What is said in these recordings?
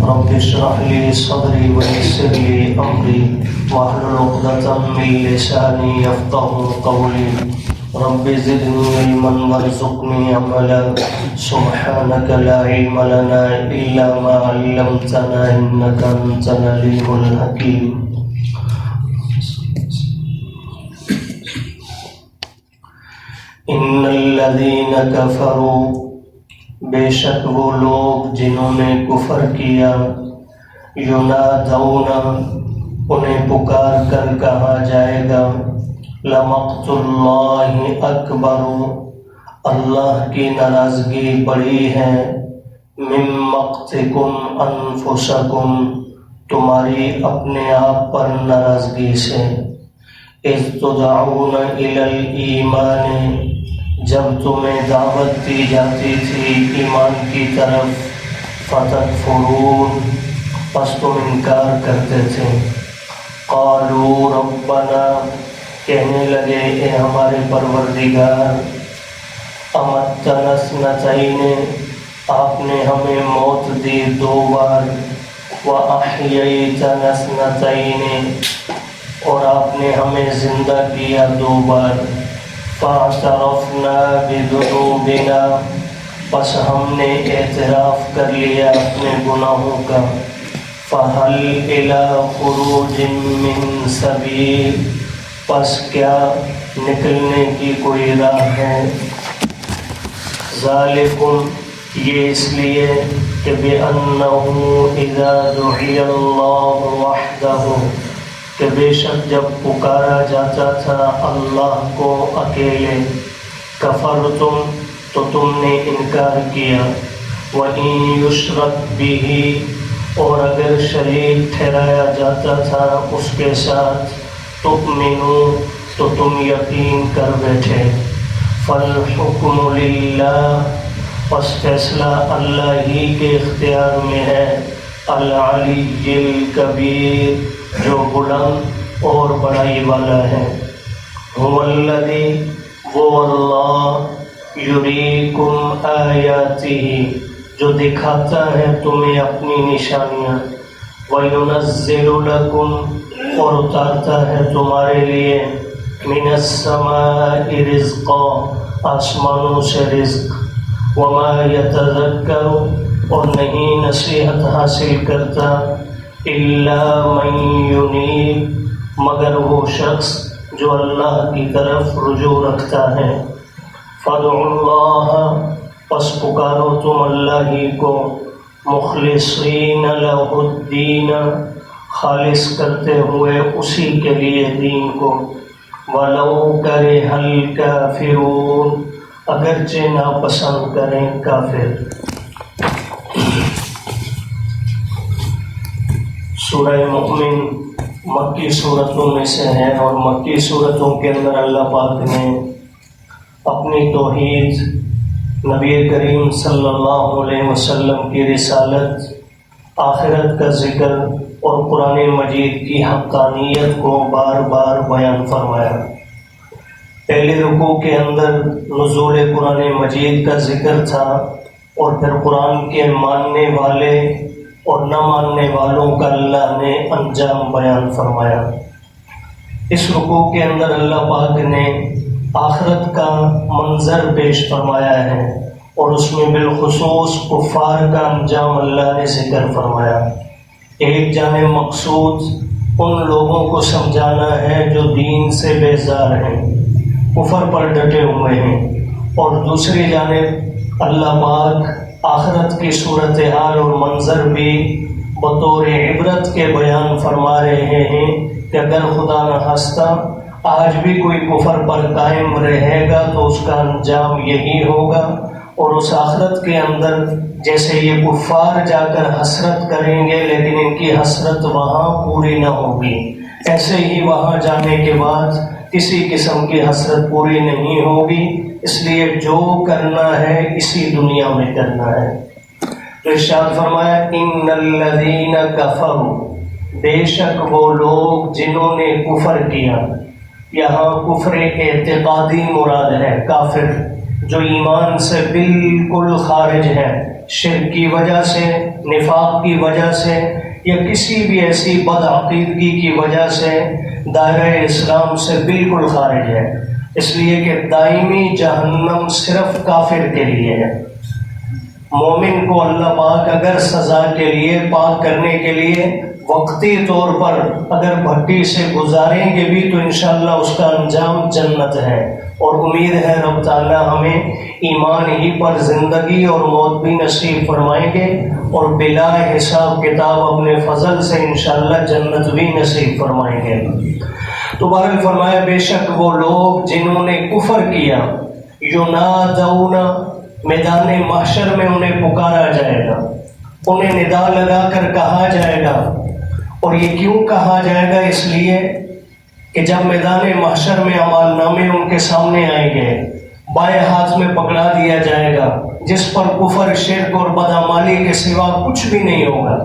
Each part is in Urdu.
رب اشرح لي صدري ويسر لي أمري واحلل عقدة من لساني يفقهوا قولي رب زدني علما وارزقني عملا سبحانك لا علم لنا إلا ما علمتنا إنك أنت العليم الحكيم. ان الذین کفروا، بے شک وہ لوگ جنہوں نے کفر کیا، ینادون، انہیں پکار کر کہا جائے گا، لمقت اللہ اکبر، اللہ کی ناراضگی بڑی ہے، من مقتکم انفسکم، تمہاری اپنے آپ پر ناراضگی سے، اذ تدعون الی الایمان، جب تمہیں دعوت دی جاتی تھی ایمان کی طرف، فتکفرون، پس تم انکار کرتے تھے، قالوا ربنا، کہنے لگے اے ہمارے پروردگار، امتنا اثنتین، آپ نے ہمیں موت دی 2 بار، وَأَحْيَيْتَنَا اثْنَتَيْنِ، اور آپ نے ہمیں زندہ کیا 2 بار، فَاعْتَرَفْنَا بِذُنُوبِنَا، پس ہم نے اعتراف کر لیا اپنے گناہوں کا، فَهَلْ إِلَىٰ خُرُوجٍ مِّن سَبِيلٍ، پس کیا نکلنے کی کوئی راہ ہے، ذَلِكُمْ، یہ اس لیے کہ بِأَنَّهُ إِذَا دُعِيَ اللَّهُ وَحْدَهُ، کہ بے شک جب پکارا جاتا تھا اللہ کو اکیلے، کفرتم، تو تم نے انکار کیا، وَإِن يُشْرَكْ بِهِ، اور اگر شریک ٹھہرایا جاتا تھا اس کے ساتھ، تؤمنوا، تو تم یقین کر بیٹھے، فَالْحُكْمُ لِلَّهِ، پس فیصلہ اللہ ہی کے اختیار میں ہے، العلی الکبیر، جو بلند اور بڑائی والا ہے، هو الذی، وہ اللہ، یریکم آیاتہ، جو دکھاتا ہے تمہیں اپنی نشانیاں، وینزل لکم، اور اتارتا ہے تمہارے لیے، من السماء رزقا، آسمانوں سے رزق، وما یتذکر، اور نہیں نصیحت حاصل کرتا، الا من ینیب، مگر وہ شخص جو اللہ کی طرف رجوع رکھتا ہے، فادعوا اللہ، پس پکارو تم اللہ ہی کو، مخلصین لہ الدین، خالص کرتے ہوئے اسی کے لیے دین کو، ولو کرہ الکافرون، اگرچہ ناپسند کریں کافر۔ سورہ مؤمن مکی صورتوں میں سے ہے، اور مکی صورتوں کے اندر اللہ پاک نے اپنی توحید، نبی کریم صلی اللہ علیہ وسلم کی رسالت، آخرت کا ذکر اور قرآن مجید کی حقانیت کو بار بار بیان فرمایا۔ پہلے رکوع کے اندر نزول قرآن مجید کا ذکر تھا، اور پھر قرآن کے ماننے والے اور نہ ماننے والوں کا اللہ نے انجام بیان فرمایا۔ اس رکوع کے اندر اللہ پاک نے آخرت کا منظر پیش فرمایا ہے، اور اس میں بالخصوص کفار کا انجام اللہ نے ذکر فرمایا۔ ایک جانب مقصود ان لوگوں کو سمجھانا ہے جو دین سے بیزار ہیں، کفر پر ڈٹے ہوئے ہیں، اور دوسری جانب اللہ پاک آخرت کی صورتحال اور منظر بھی بطور عبرت کے بیان فرما رہے ہیں کہ اگر خدا نہ خواستہ آج بھی کوئی کفر پر قائم رہے گا تو اس کا انجام یہی ہوگا، اور اس آخرت کے اندر جیسے یہ کفار جا کر حسرت کریں گے لیکن ان کی حسرت وہاں پوری نہ ہوگی، ایسے ہی وہاں جانے کے بعد کسی قسم کی حسرت پوری نہیں ہوگی، اس لیے جو کرنا ہے اسی دنیا میں کرنا ہے۔ تو ارشاد فرمایا ان الذین کفروا، بے شک وہ لوگ جنہوں نے کفر کیا، یہاں کفر اعتقادی مراد ہے، کافر جو ایمان سے بالکل خارج ہے، شرک کی وجہ سے نفاق کی وجہ سے یا کسی بھی ایسی بدعقیدگی کی وجہ سے دائرہ اسلام سے بالکل خارج ہے، اس لیے کہ دائمی جہنم صرف کافر کے لیے ہے۔ مومن کو اللہ پاک اگر سزا کے لیے، پاک کرنے کے لیے وقتی طور پر اگر بھٹی سے گزاریں گے بھی تو انشاءاللہ اس کا انجام جنت ہے، اور امید ہے رب تعالیٰ ہمیں ایمان ہی پر زندگی اور موت بھی نصیب فرمائیں گے، اور بلا حساب کتاب اپنے فضل سے انشاءاللہ جنت بھی نصیب فرمائیں گے۔ تو بہرحال فرمایا بے شک وہ لوگ جنہوں نے کفر کیا، ینادون، میدان محشر میں انہیں پکارا جائے گا، انہیں ندا لگا کر کہا جائے گا۔ اور یہ کیوں کہا جائے گا؟ اس لیے کہ جب میدان محشر میں اعمال نامے ان کے سامنے آئیں گے، بائیں ہاتھ میں پکڑا دیا جائے گا، جس پر کفر، شرک اور بدعمالی کے سوا کچھ بھی نہیں ہوگا۔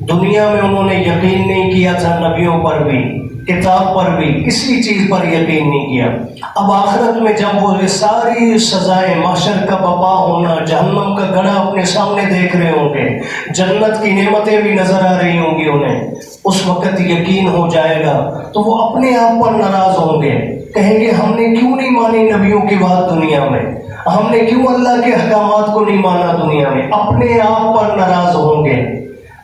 دنیا میں انہوں نے یقین نہیں کیا تھا، نبیوں پر بھی، کتاب پر بھی، کسی چیز پر یقین نہیں کیا۔ اب آخرت میں جب وہ ساری سزائیں، محشر کا بپا ہونا، جہنم کا گڑھا اپنے سامنے دیکھ رہے ہوں گے، جنت کی نعمتیں بھی نظر آ رہی ہوں گی انہیں، اس وقت یقین ہو جائے گا تو وہ اپنے آپ پر ناراض ہوں گے، کہیں گے ہم نے کیوں نہیں مانی نبیوں کی بات دنیا میں، ہم نے کیوں اللہ کے احکامات کو نہیں مانا دنیا میں، اپنے آپ پر ناراض ہوں گے۔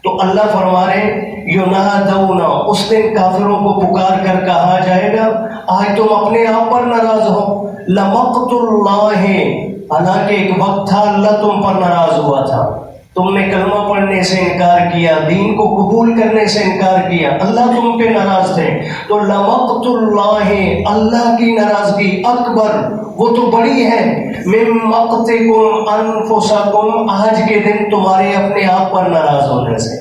تو اللہ فرما رہے ینادون، اس دن کافروں کو پکار کر کہا جائے گا، آج تم اپنے آپ پر ناراض ہو، لمقت اللہ، حالانکہ ایک وقت تھا اللہ تم پر ناراض ہوا تھا، تم نے کلمہ پڑھنے سے انکار کیا، دین کو قبول کرنے سے انکار کیا، اللہ تم پہ ناراض تھے۔ تو لمقت اللہ، اللہ کی ناراضگی اکبر، وہ تو بڑی ہے، من مقتکم انفسکم، آج کے دن تمہارے اپنے آپ پر ناراض ہونے سے۔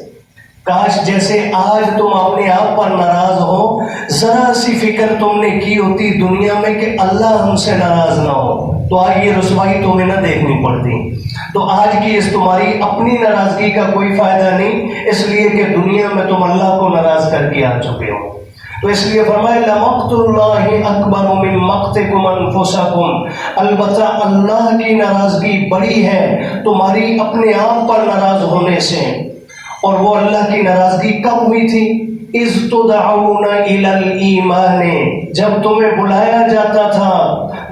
کاش جیسے آج تم اپنے آپ پر ناراض ہو، ذرا سی فکر تم نے کی ہوتی دنیا میں کہ اللہ ہم سے ناراض نہ ہو، تو آج یہ رسوائی تمہیں نہ دیکھنی پڑتی۔ تو آج کی اس تمہاری اپنی ناراضگی کا کوئی فائدہ نہیں، اس لیے کہ دنیا میں تم اللہ کو ناراض کر کے آ چکے ہو۔ تو اس لیے فرمایا لمقت اللہ اکبر من مقتکم انفسکم، البتہ اللہ کی ناراضگی بڑی ہے تمہاری اپنے آپ پر ناراض ہونے سے۔ اور وہ اللہ کی ناراضگی کب ہوئی تھی؟ اذ تدعون الی الایمان، جب تمہیں بلایا جاتا تھا،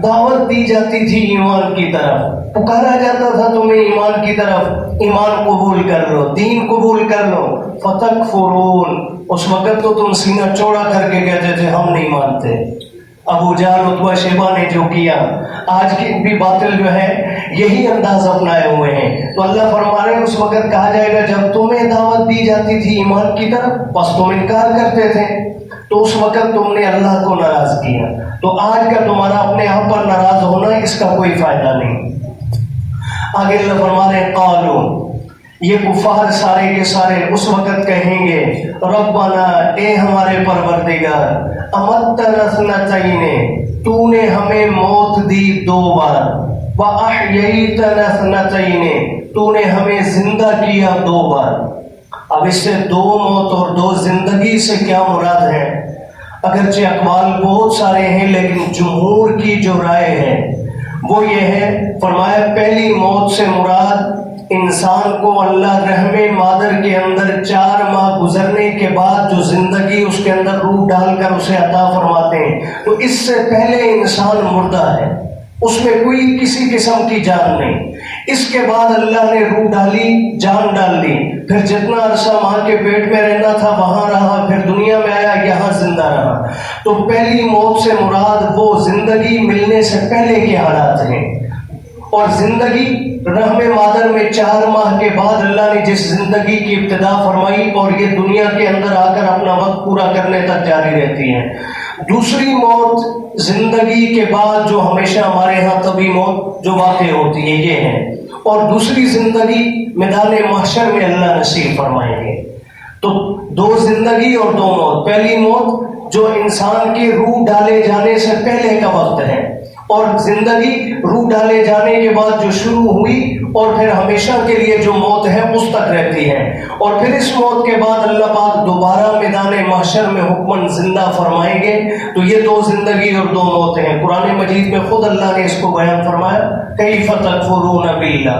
دعوت دی جاتی تھی ایمان کی طرف، پکارا جاتا تھا تمہیں ایمان کی طرف، ایمان قبول کر لو، دین قبول کر لو، فتکفرون، اس وقت تو تم سینہ چوڑا کر کے کہتے تھے ہم نہیں مانتے۔ ابو جہل، عتبہ، شیبہ نے جو کیا، آج کی بھی باطل جو ہے یہی انداز اپنائے ہوئے ہیں۔ تو اللہ فرما رہے ہیں اس وقت کہا جائے گا جب تمہیں دعوت دی جاتی تھی ایمان کی طرف، بس تم انکار کرتے تھے، تو اس وقت تم نے اللہ کو ناراض کیا۔ تو آج کا تمہارا اپنے آپ پر ناراض ہونا، اس کا کوئی فائدہ نہیں۔ آگے اللہ فرما رہے ہیں قالو، یہ کفار سارے کے سارے اس وقت کہیں گے ربنا، اے ہمارے پروردگار، امتنا اثنتین، تو نے ہمیں موت دی 2 بار، واحییتنا اثنتین، تو نے ہمیں زندہ کیا 2 بار۔ اب اس سے 2 موت اور 2 زندگی سے کیا مراد ہے؟ اگرچہ اقوال بہت سارے ہیں، لیکن جمہور کی جو رائے ہے وہ یہ ہے، فرمایا پہلی موت سے مراد انسان کو اللہ رحم مادر کے اندر 4 ماہ گزرنے کے بعد جو زندگی اس کے اندر روح ڈال کر اسے عطا فرماتے ہیں، تو اس سے پہلے انسان مردہ ہے، اس میں کوئی کسی قسم کی جان نہیں۔ اس کے بعد اللہ نے روح ڈالی، جان ڈال دی، پھر جتنا عرصہ ماں کے پیٹ میں رہنا تھا وہاں رہا، پھر دنیا میں آیا، یہاں زندہ رہا۔ تو پہلی موت سے مراد وہ زندگی ملنے سے پہلے کے حالات ہیں، اور زندگی رحم مادر میں 4 ماہ کے بعد اللہ نے جس زندگی کی ابتدا فرمائی، اور یہ دنیا کے اندر آ کر اپنا وقت پورا کرنے تک جاری رہتی ہے۔ دوسری موت زندگی کے بعد جو ہمیشہ ہمارے ہاں طبی موت جو واقع ہوتی ہے یہ ہے، اور دوسری زندگی میدان محشر میں اللہ نصیب فرمائیں گے۔ تو 2 زندگی اور 2 موت۔ پہلی موت جو انسان کے روح ڈالے جانے سے پہلے کا وقت ہے، اور زندگی روح ڈالے جانے کے بعد جو شروع ہوئی اور پھر ہمیشہ کے لیے جو موت ہے اس تک رہتی ہے۔ اور پھر اس موت کے بعد اللہ پاک دوبارہ میدان محشر میں حکمن زندہ فرمائیں گے۔ تو یہ 2 زندگی اور 2 موت ہیں۔ قرآن مجید میں خود اللہ نے اس کو بیان فرمایا، کیف تکفرون باللہ،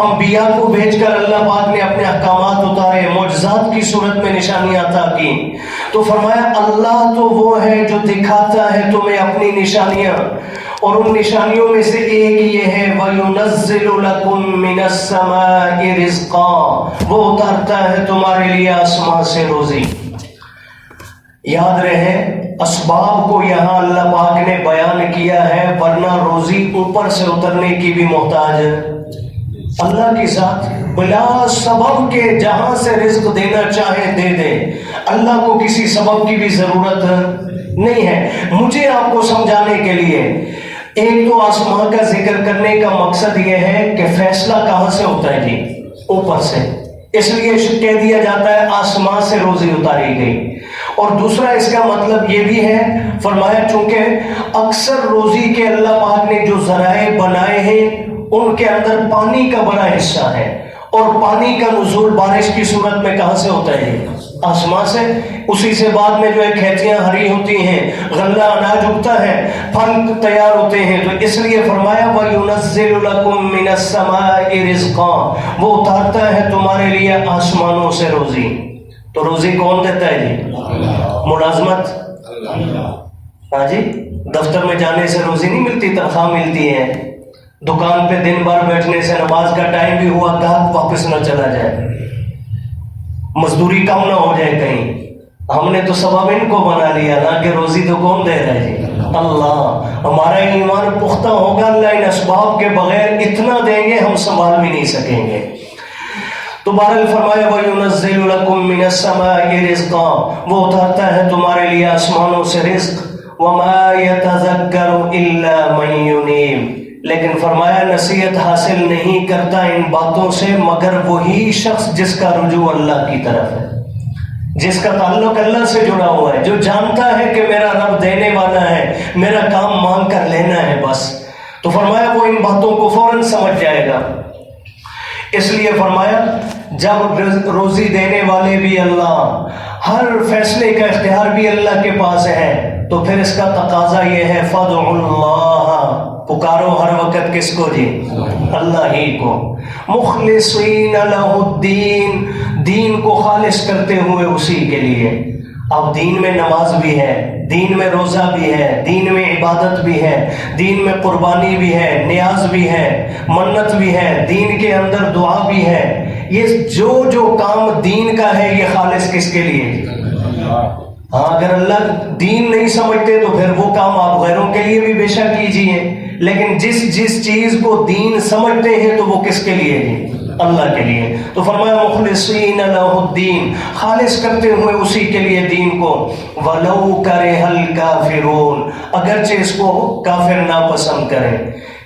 انبیاء کو بھیج کر اللہ پاک نے اپنے احکامات اتارے، معجزات کی صورت میں نشانیاں عطا کی، تو فرمایا اللہ تو وہ ہے جو دکھاتا ہے تمہیں اپنی نشانیاں، اور ان نشانیوں میں سے ایک یہ ہے وَيُنَزِّلُ لَكُم مِّنَ السَّمَاءِ رِزْقًا، وہ اتارتا ہے تمہارے لیے آسمان سے روزی۔ یاد رہے اسباب کو یہاں اللہ پاک نے بیان کیا ہے، ورنہ روزی اوپر سے اترنے کی بھی محتاج ہے۔ اللہ کی ذات بلا سبب کے جہاں سے رزق دینا چاہے دے دے، اللہ کو کسی سبب کی بھی ضرورت نہیں ہے۔ مجھے آپ کو سمجھانے کے لیے ایک تو آسمان کا ذکر کرنے کا مقصد یہ ہے کہ فیصلہ کہاں سے ہوتا ہے جی؟ اوپر سے، اس لیے کہہ دیا جاتا ہے آسمان سے روزی اتاری گئی۔ اور دوسرا اس کا مطلب یہ بھی ہے، فرمایا چونکہ اکثر روزی کے اللہ پاک نے جو ذرائع بنائے ہیں ان کے اندر پانی کا بڑا حصہ ہے، اور پانی کا نزول بارش کی صورت میں کہاں سے ہوتا ہے؟ آسمان سے۔ اسی سے بعد میں جو ہے کھیتیاں ہری ہوتی ہیں، غلہ اناج اگتا ہے، پھل تیار ہوتے ہیں، تو اس لیے فرمایا وَيُنَزِّلُ لَكُم مِّنَ السَّمَاءِ رِزْقًا، وہ اتارتا ہے تمہارے لیے آسمانوں سے روزی۔ تو روزی کون دیتا ہے جی؟ ملازمت؟ ہاں جی، دفتر میں جانے سے روزی نہیں ملتی، تنخواہ ملتی ہے۔ دکان پہ دن بھر بیٹھنے سے نماز کا ٹائم بھی ہوا گاہک واپس نہ چلا جائے، مزدوری کم نہ ہو جائے کہیں، ہم نے تو سبب ان کو بنا لیا نا کہ روزی تو کون دے رہا ہے جی؟ اللہ۔ ہمارا ایمان پختہ ہوگا، اللہ ان اسباب کے بغیر اتنا دیں گے ہم سنبھال بھی نہیں سکیں گے۔ تو بہرحال فرمایا وَيُنَزِّلُ لَكُم مِّنَ السَّمَاءِ رِزْقًا، وہ اتارتا ہے تمہارے لیے آسمانوں سے رزق۔ وَمَا يَتَذَكَّرُ إِلَّا مَن يُنِيبُ، لیکن فرمایا نصیحت حاصل نہیں کرتا ان باتوں سے مگر وہی شخص جس کا رجوع اللہ کی طرف ہے، جس کا تعلق اللہ سے جڑا ہوا ہے، جو جانتا ہے کہ میرا رب دینے والا ہے، میرا کام مانگ کر لینا ہے بس، تو فرمایا وہ ان باتوں کو فوراً سمجھ جائے گا۔ اس لیے فرمایا جب روزی دینے والے بھی اللہ، ہر فیصلے کا اختیار بھی اللہ کے پاس ہے، تو پھر اس کا تقاضا یہ ہے فَادْعُوا اللَّهَ، پکارو ہر وقت کس کو جی؟ اللہ ہی کو، مخلصین لہ الدین، دین کو خالص کرتے ہوئے اسی کے لیے۔ اب دین میں نماز بھی ہے، دین میں روزہ بھی ہے، دین میں عبادت بھی ہے، دین میں قربانی بھی ہے، نیاز بھی ہے، منت بھی ہے، دین کے اندر دعا بھی ہے۔ یہ جو کام دین کا ہے یہ خالص کس کے لیے؟ ہاں، اگر اللہ دین نہیں سمجھتے تو پھر وہ کام آپ غیروں کے لیے بھی بے شک کیجیے، لیکن جس چیز کو دین سمجھتے ہیں تو وہ کس کے لیے ہے؟ اللہ کے لیے۔ تو فرمایا مخلصین لہ الدین، خالص کرتے ہوئے اسی کے لیے دین کو۔ وَلَوْ كَرِهَ الْكَافِرُونَ، اگرچہ اس کو کافر ناپسند کریں۔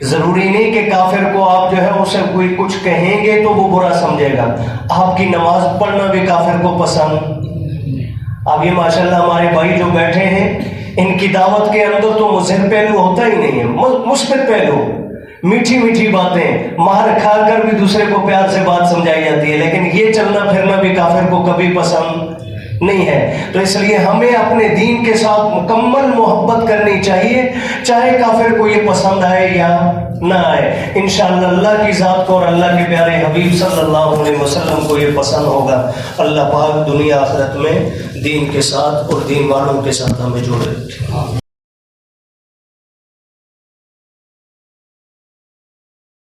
ضروری نہیں کہ کافر کو آپ جو ہے اسے کوئی کچھ کہیں گے تو وہ برا سمجھے گا، آپ کی نماز پڑھنا بھی کافر کو پسند۔ اب یہ ماشاءاللہ ہمارے بھائی جو بیٹھے ہیں ان کی دعوت کے اندر تو مضر پہلو ہوتا ہی نہیں ہے، مثبت پہلو، میٹھی میٹھی باتیں، مار کھا کر بھی دوسرے کو پیار سے بات سمجھائی جاتی ہے، لیکن یہ چلنا پھرنا بھی کافر کو کبھی پسند نہیں ہے۔ تو اس لیے ہمیں اپنے دین کے ساتھ مکمل محبت کرنی چاہیے، چاہے کافر کو یہ پسند آئے یا نہ آئے۔ انشاءاللہ اللہ کی ذات کو اور اللہ کے پیارے حبیب صلی اللہ علیہ وسلم کو یہ پسند ہوگا۔ اللہ پاک دنیا آخرت میں دین کے ساتھ اور دین والوں کے ساتھ ہمیں جوڑے رکھے۔